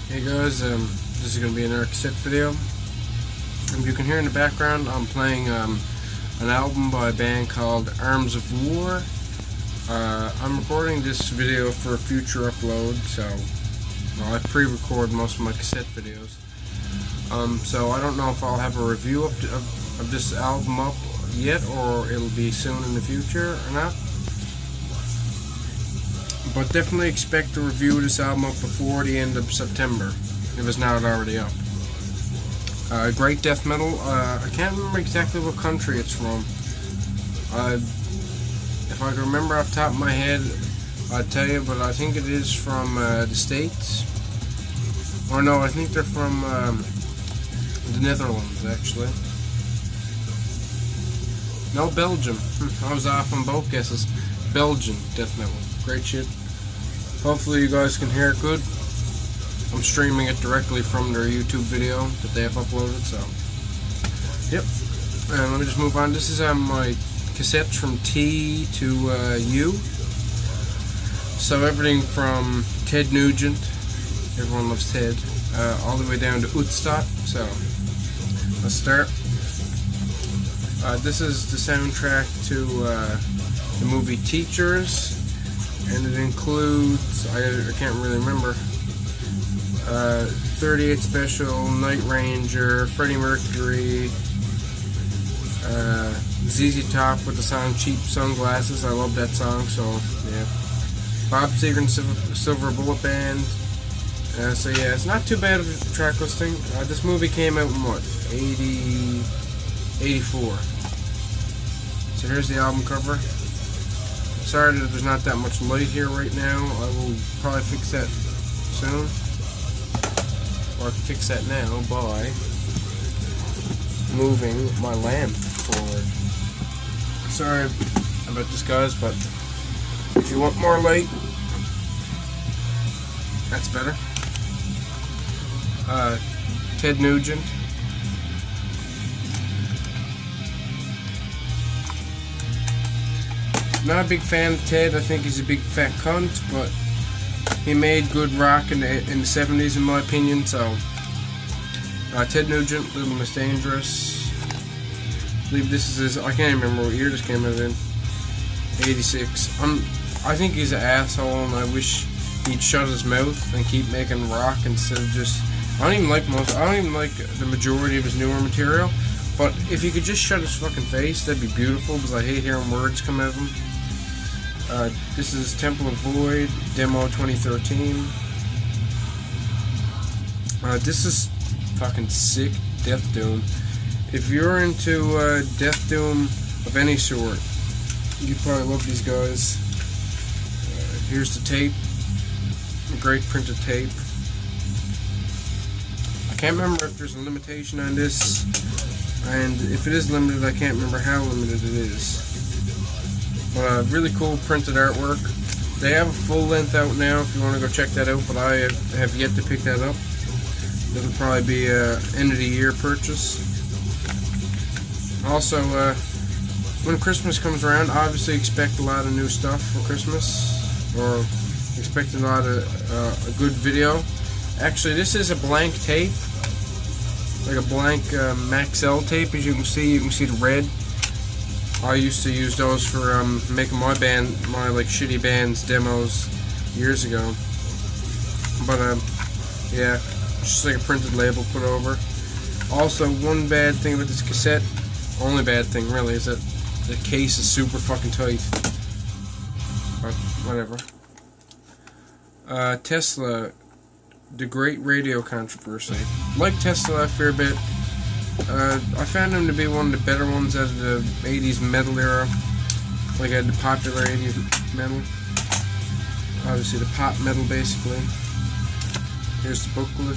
Hey guys, this is going to be another cassette video. If you can hear in the background, I'm playing an album by a band called Arms of War. I'm recording this video for a future upload, so I pre-record most of my cassette videos. So I don't know if I'll have a review of this album up yet, or it'll be soon in the future or not. But definitely expect to review this album up before the end of September, if it's not already up. Great death metal. I can't remember exactly what country it's from. If I can remember off the top of my head, I'd tell you, but I think it is from the States. Or no, I think they're from the Netherlands, actually. No, Belgium. I was off on both guesses. Belgian death metal. Great shit. Hopefully you guys can hear it good. I'm streaming it directly from their YouTube video that they have uploaded, so yep. And let me just move on. This is my cassettes from T to U. So everything from Ted Nugent, everyone loves Ted, all the way down to Utstadt. So let's start. This is the soundtrack to the movie Teachers, and it includes, I can't really remember, 38 Special, Night Ranger, Freddie Mercury, ZZ Top with the song Cheap Sunglasses. I love that song, so yeah. Bob Seger and Silver Bullet Band. So yeah, it's not too bad of a track listing. This movie came out in what, 84. So here's the album cover. Sorry that there's not that much light here right now. I will probably fix that soon. Or I can fix that now by moving my lamp forward. Sorry about this, guys, but if you want more light, that's better. Ted Nugent. Not a big fan of Ted. I think he's a big fat cunt, but he made good rock in the 70s, in my opinion. So Ted Nugent, Little Miss Dangerous. I believe this is his, I can't even remember what year this came out in. 86. I think he's an asshole, and I wish he'd shut his mouth and keep making rock instead of just. I don't even like the majority of his newer material. But if he could just shut his fucking face, that'd be beautiful, because I hate hearing words come out of him. This is Temple of Void, demo 2013. This is fucking sick death doom. If you're into death doom of any sort, you probably love these guys. Here's the tape, a great printed tape. I can't remember if there's a limitation on this, and if it is limited, I can't remember how limited it is. But really cool printed artwork. They have a full length out now if you want to go check that out, but I have yet to pick that up. That'll probably be a end of the year purchase. Also, when Christmas comes around, obviously expect a lot of new stuff for Christmas, or expect a lot of a good video. Actually, this is a blank tape, like a blank Maxell tape. As you can see the red. I used to use those for making my like shitty band's demos years ago. But yeah, just like a printed label put over. Also, one bad thing about this cassette, only bad thing really, is that the case is super fucking tight. But whatever. Tesla, the Great Radio Controversy. Like Tesla a fair bit. I found him to be one of the better ones out of the 80s metal era. Like the popular 80s metal. Obviously the pop metal, basically. Here's the booklet.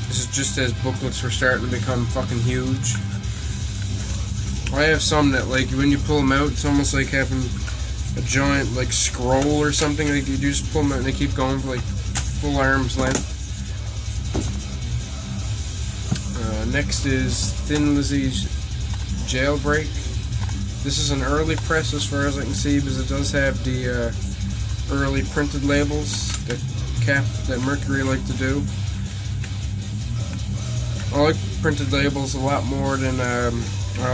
This is just as booklets were starting to become fucking huge. I have some that, like, when you pull them out, it's almost like having a giant, like, scroll or something. Like, you just pull them out and they keep going for, like, full arm's length. Next is Thin Lizzy's Jailbreak. This is an early press as far as I can see, because it does have the early printed labels that Mercury liked to do. I like printed labels a lot more than I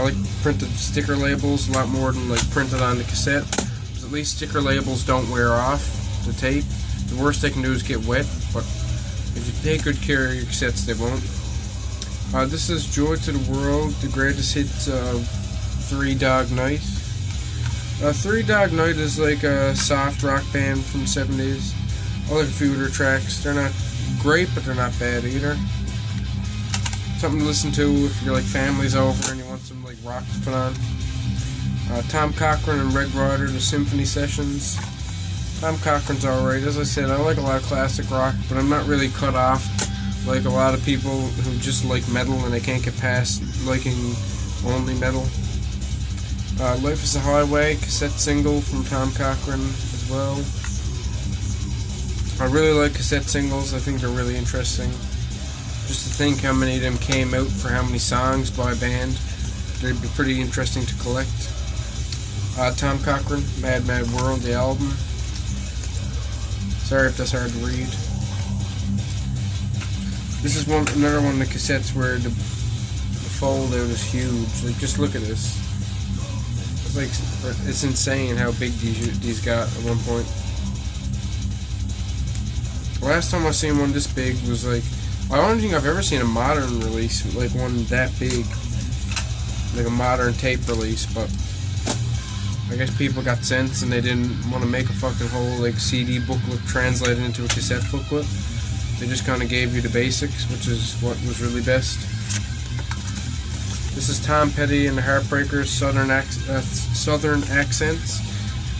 like printed sticker labels a lot more than like printed on the cassette. Because at least sticker labels don't wear off the tape. The worst they can do is get wet, but if you take good care of your cassettes, they won't. This is Joy to the World, the greatest hits of Three Dog Night. Three Dog Night is like a soft rock band from the 70s. I like a few of their tracks. They're not great, but they're not bad either. Something to listen to if your like family's over and you want some like rock to put on. Tom Cochrane and Red Ryder, the Symphony Sessions. Tom Cochrane's alright. As I said, I like a lot of classic rock, but I'm not really cut off like a lot of people who just like metal and they can't get past liking only metal. Life is a Highway, cassette single from Tom Cochrane as well. I really like cassette singles. I think they're really interesting. Just to think how many of them came out for how many songs by a band. They'd be pretty interesting to collect. Tom Cochrane, Mad Mad World, the album. Sorry if that's hard to read. This is another one of the cassettes where the fold out is huge. Like, just look at this. It's like, it's insane how big these got at one point. Last time I seen one this big was like, I don't think I've ever seen a modern release like one that big, like a modern tape release. But I guess people got sense and they didn't want to make a fucking whole like CD booklet translated into a cassette booklet. They just kind of gave you the basics, which is what was really best. This is Tom Petty and the Heartbreakers, Southern Accents,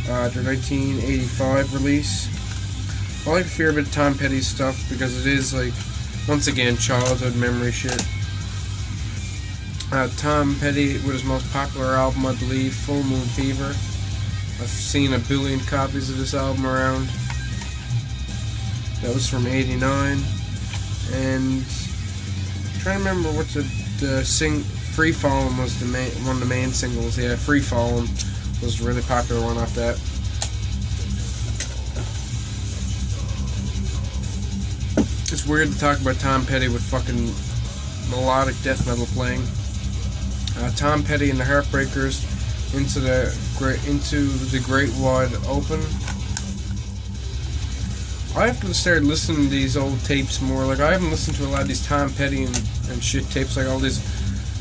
their 1985 release. I like a fair bit of Tom Petty's stuff because it is like, once again, childhood memory shit. Tom Petty with his most popular album, I believe, Full Moon Fever. I've seen a billion copies of this album around. That was from '89, and I'm trying to remember what Free Fallin' was one of the main singles. Yeah, Free Fallin' was a really popular one off that. It's weird to talk about Tom Petty with fucking melodic death metal playing. Tom Petty and the Heartbreakers, Into the Great Wide Open. I have to start listening to these old tapes more. Like, I haven't listened to a lot of these Tom Petty and shit tapes, like all these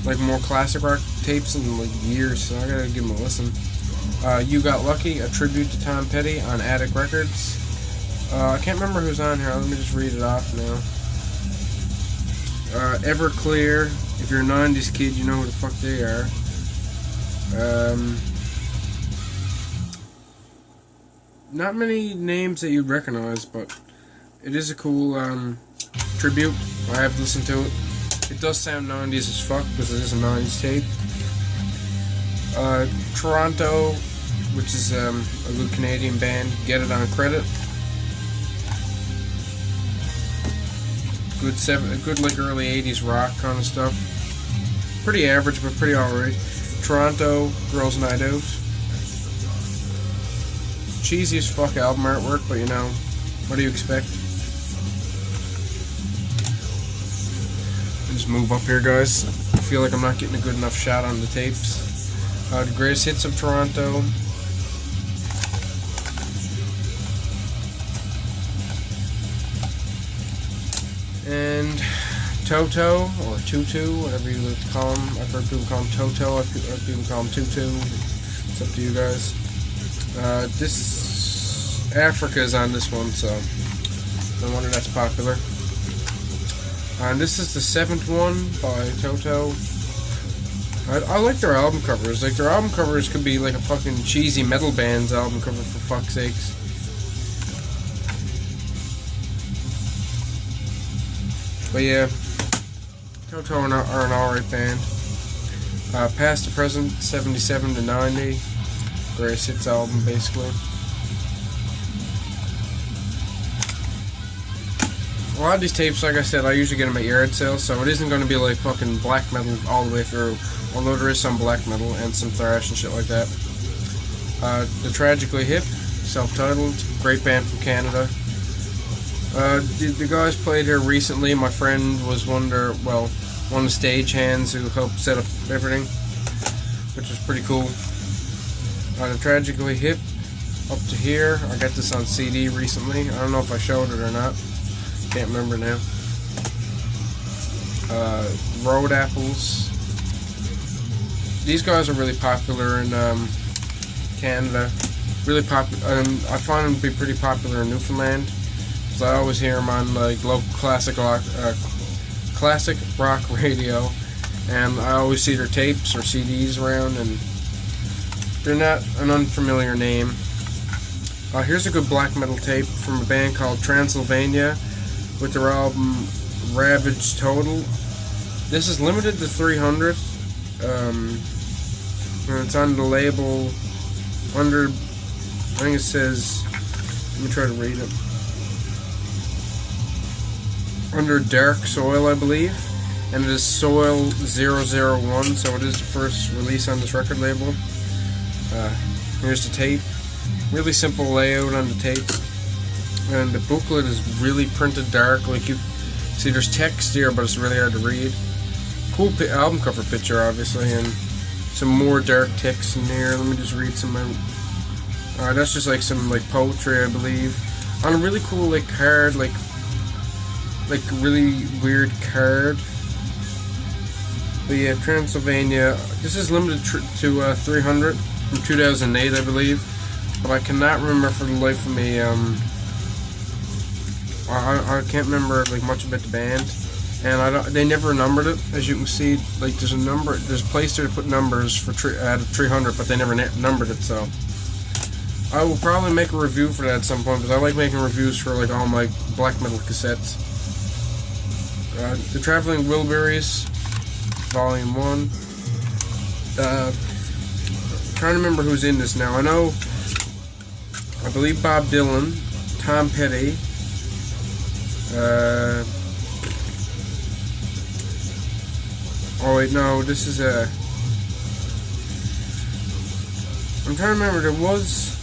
like more classic rock tapes in like years, so I gotta give them a listen. You Got Lucky, a tribute to Tom Petty on Attic Records. I can't remember who's on here. Let me just read it off now. Everclear. If you're a 90s kid, you know who the fuck they are. Not many names that you'd recognize, but it is a cool tribute. I have listened to it. It does sound 90s as fuck because it is a 90s tape. Toronto, which is a good Canadian band. Get It on Credit. Good like early 80s rock kind of stuff. Pretty average, but pretty alright. Toronto, Girls Night Out. Cheesy as fuck album artwork, but you know, what do you expect? I'll just move up here, guys. I feel like I'm not getting a good enough shot on the tapes. The Greatest Hits of Toronto. And Toto, or Tutu, whatever you like to call him. I've heard people call him Toto, I've heard people call him Tutu. It's up to you guys. This Africa is on this one, so no wonder that's popular. And this is the 7th one by Toto. I like their album covers. Like, their album covers could be like a fucking cheesy metal band's album cover, for fuck's sakes. But yeah, Toto are an alright band. Past to Present, 77 to 90. Greatest Hits album, basically. A lot of these tapes, like I said, I usually get them at yard sales, so it isn't going to be like fucking black metal all the way through. although there is some black metal and some thrash and shit like that. The Tragically Hip, self-titled, great band from Canada. The guys played here recently. My friend was one of the stagehands who helped set up everything, which was pretty cool. The Tragically Hip, up to here. I got this on CD recently. I don't know if I showed it or not. Can't remember now. Road Apples. These guys are really popular in Canada. Really popular, and I find them to be pretty popular in Newfoundland. Because I always hear them on like local classic rock radio, and I always see their tapes or CDs around, and they're not an unfamiliar name. Here's a good black metal tape from a band called Transylvania with their album Ravage Total. This is limited to 300, and it's on the label under, I think it says, let me try to read it, under Dark Soil, I believe, and it is Soil 001, so it is the first release on this record label. Here's the tape. Really simple layout on the tape, and the booklet is really printed dark. Like, you see there's text here, but it's really hard to read. Cool album cover picture, obviously, and some more dark text in here. Let me just read some out. That's just like some like poetry, I believe, on a really cool like card, like really weird card. But yeah, Transylvania. This is limited to 300 from 2008, I believe. But I cannot remember for the life of me. I can't remember like much about the band, and they never numbered it. As you can see, like there's a place there to put numbers for out of 300, but they never numbered it. So I will probably make a review for that at some point, because I like making reviews for like all my black metal cassettes. The Traveling Wilburys, Volume 1. Trying to remember who's in this now. I believe Bob Dylan, Tom Petty, oh wait, no, this is I'm trying to remember, there was,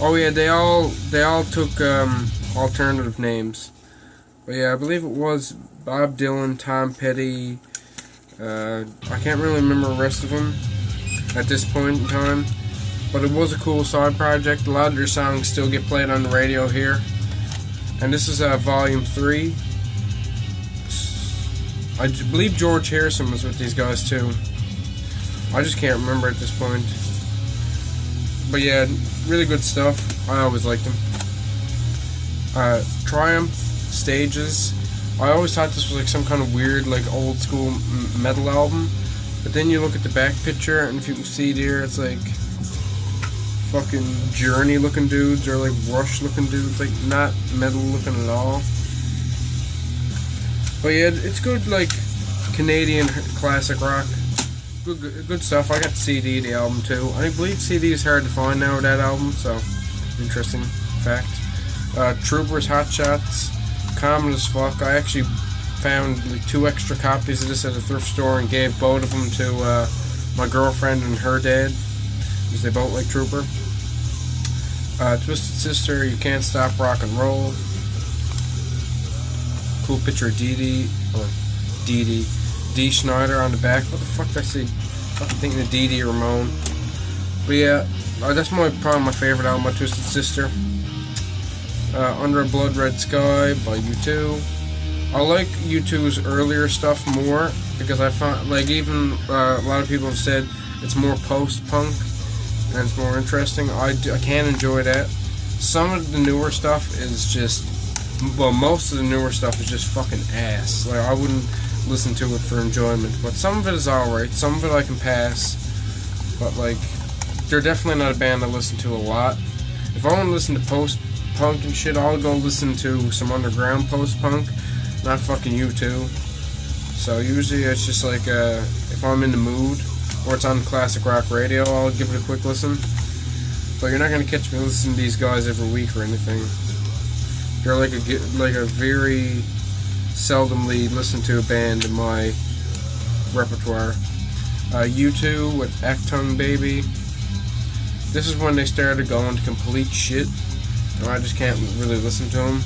oh yeah, they all took alternative names. But yeah, I believe it was Bob Dylan, Tom Petty, I can't really remember the rest of them at this point in time. But it was a cool side project. A lot of their songs still get played on the radio here. And this is Volume 3. I believe George Harrison was with these guys too. I just can't remember at this point. But yeah, really good stuff. I always liked them. Triumph Stages. I always thought this was like some kind of weird, like old school metal album. But then you look at the back picture, and if you can see there, it's like fucking Journey looking dudes, or like Rush looking dudes, like not metal looking at all. But yeah, it's good, like Canadian classic rock. Good stuff. I got the CD, the album too. I believe CD is hard to find now with that album, so interesting fact. Troopers, Hot Shots, common as fuck. I actually found like 2 extra copies of this at a thrift store and gave both of them to my girlfriend and her dad, because they both like Trooper. Twisted Sister, You Can't Stop Rock and Roll. Cool picture of Dee Schneider on the back. What the fuck did I say? I'm thinking of Dee Ramone. But yeah, that's probably my favorite album, my Twisted Sister. Under a Blood Red Sky by U2. I like U2's earlier stuff more, because I found, like, even a lot of people have said it's more post-punk and it's more interesting. I can enjoy that. Some of the newer stuff is just, well, most of the newer stuff is just fucking ass. Like, I wouldn't listen to it for enjoyment, but some of it is alright. Some of it I can pass, but like, they're definitely not a band I listen to a lot. If I want to listen to post-punk and shit, I'll go listen to some underground post-punk, not fucking U2. So usually it's just like, if I'm in the mood, or it's on classic rock radio, I'll give it a quick listen. But you're not gonna catch me listening to these guys every week or anything. They're like a very seldomly listened to band in my repertoire. U2 with Acton Baby. This is when they started going to complete shit, and I just can't really listen to them.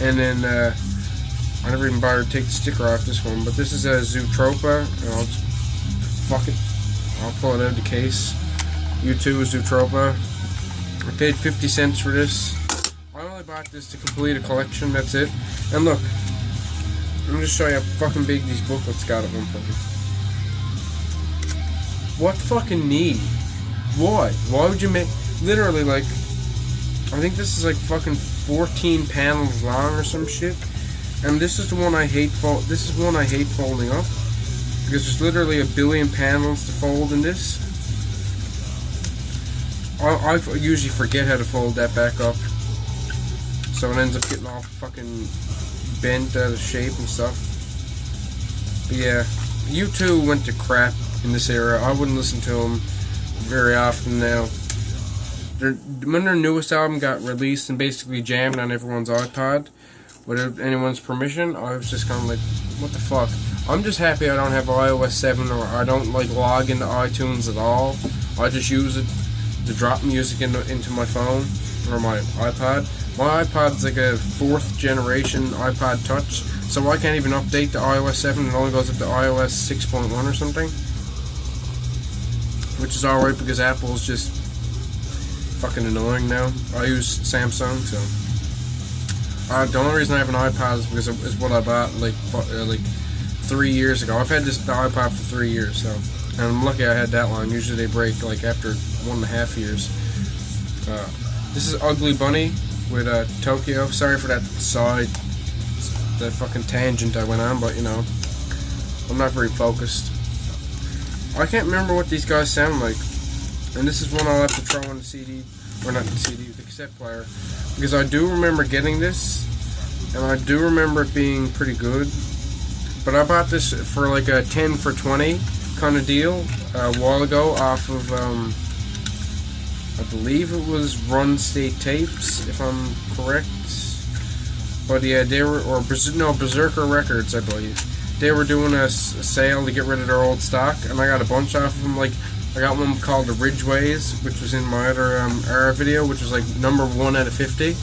And then I never even bothered to take the sticker off this one, but this is a Zootropa, and I'll just fuck it. I'll pull it out of the case. U2 Zootropa. I paid 50 cents for this. I only bought this to complete a collection, that's it. And look, let me just show you how fucking big these booklets got at one point. What fucking need? Why? Why would you make... Literally, like... I think this is like fucking 14 panels long or some shit. And this is the one I hate this is one I hate folding up. Because there's literally a billion panels to fold in this. I usually forget how to fold that back up. So it ends up getting all fucking bent out of shape and stuff. But yeah, U2 went to crap in this era. I wouldn't listen to them very often now. When their newest album got released and basically jammed on everyone's iPod without anyone's permission, I was just kind of like, what the fuck? I'm just happy I don't have iOS 7 or I don't like log into iTunes at all. I just use it to drop music into my phone or my iPod. My iPod's like a 4th generation iPod Touch, so I can't even update to iOS 7. It only goes up to iOS 6.1 or something, which is alright because Apple's just fucking annoying now. I use Samsung, so the only reason I have an iPod is because it's what I bought like 3 years ago. I've had the iPod for 3 years, so, and I'm lucky I had that long. Usually they break like after 1.5 years. This is Ugly Bunny with Tokyo. Sorry for that fucking tangent I went on, but you know, I'm not very focused. I can't remember what these guys sound like, and this is one I'll have to throw on the CD, or not the CD, the cassette player, because I do remember getting this, and I do remember it being pretty good. But I bought this for like a 10 for 20 kind of deal a while ago off of, I believe it was Run State Tapes, if I'm correct. But yeah, they were, or Berserker Records, I believe. They were doing a sale to get rid of their old stock, and I got a bunch off of them. Like, I got one called the Ridgeways, which was in my other era video, which was like number 1 out of 50.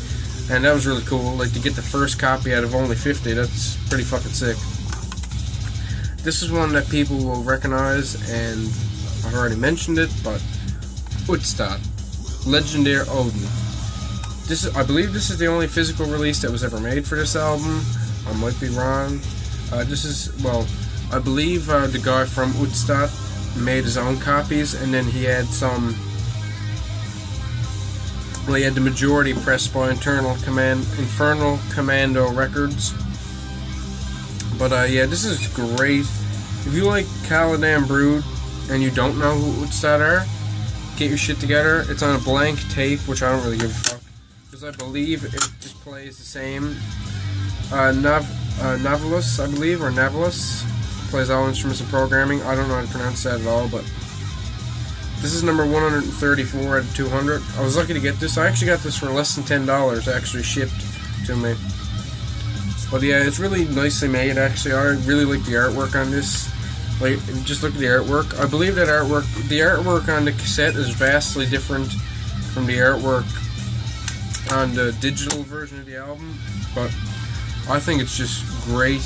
And that was really cool. Like, to get the first copy out of only 50, that's pretty fucking sick. This is one that people will recognize, and I've already mentioned it, but Woodstock, Legendary Odin. I believe this is the only physical release that was ever made for this album. I might be wrong. This is, well, I believe the guy from Woodstock made his own copies, and then he had some, well, he had the majority pressed by Infernal Commando Records. But yeah, this is great. If you like Callahan Brood and you don't know who Woodstock are, get your shit together. It's on a blank tape, which I don't really give a fuck, because I believe it just plays the same. Navalus, I believe, or Navalus, plays all instruments and programming. I don't know how to pronounce that at all, but this is number 134 out of 200. I was lucky to get this. I actually got this for less than $10, actually shipped to me. But yeah, it's really nicely made, actually. I really like the artwork on this. Like, just look at the artwork. I believe that the artwork on the cassette is vastly different from the artwork on the digital version of the album. But I think it's just great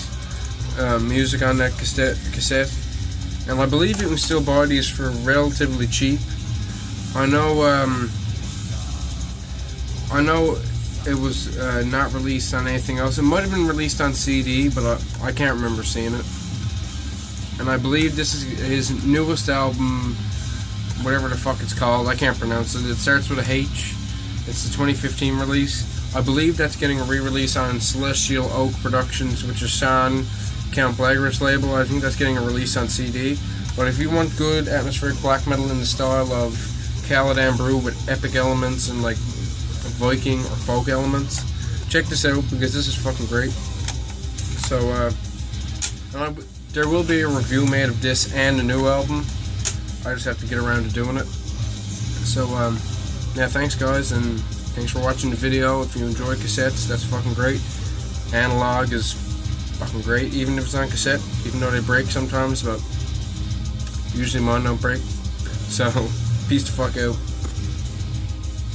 music on that cassette. And I believe you can still buy these for relatively cheap. I know it was not released on anything else. It might have been released on CD, but I can't remember seeing it. And I believe this is his newest album, whatever the fuck it's called. I can't pronounce it. It starts with a H. It's the 2015 release. I believe that's getting a re-release on Celestial Oak Productions, which is Sean Count Blackguard's label. I think that's getting a release on CD. But if you want good atmospheric black metal in the style of Callahan Brew with epic elements and like Viking or folk elements, check this out, because this is fucking great. So there will be a review made of this and the new album. I just have to get around to doing it. So yeah, thanks guys, and thanks for watching the video. If you enjoy cassettes, that's fucking great. Analog is fucking great, even if it's on cassette, even though they break sometimes. But Usually mine don't break. So, peace the fuck out.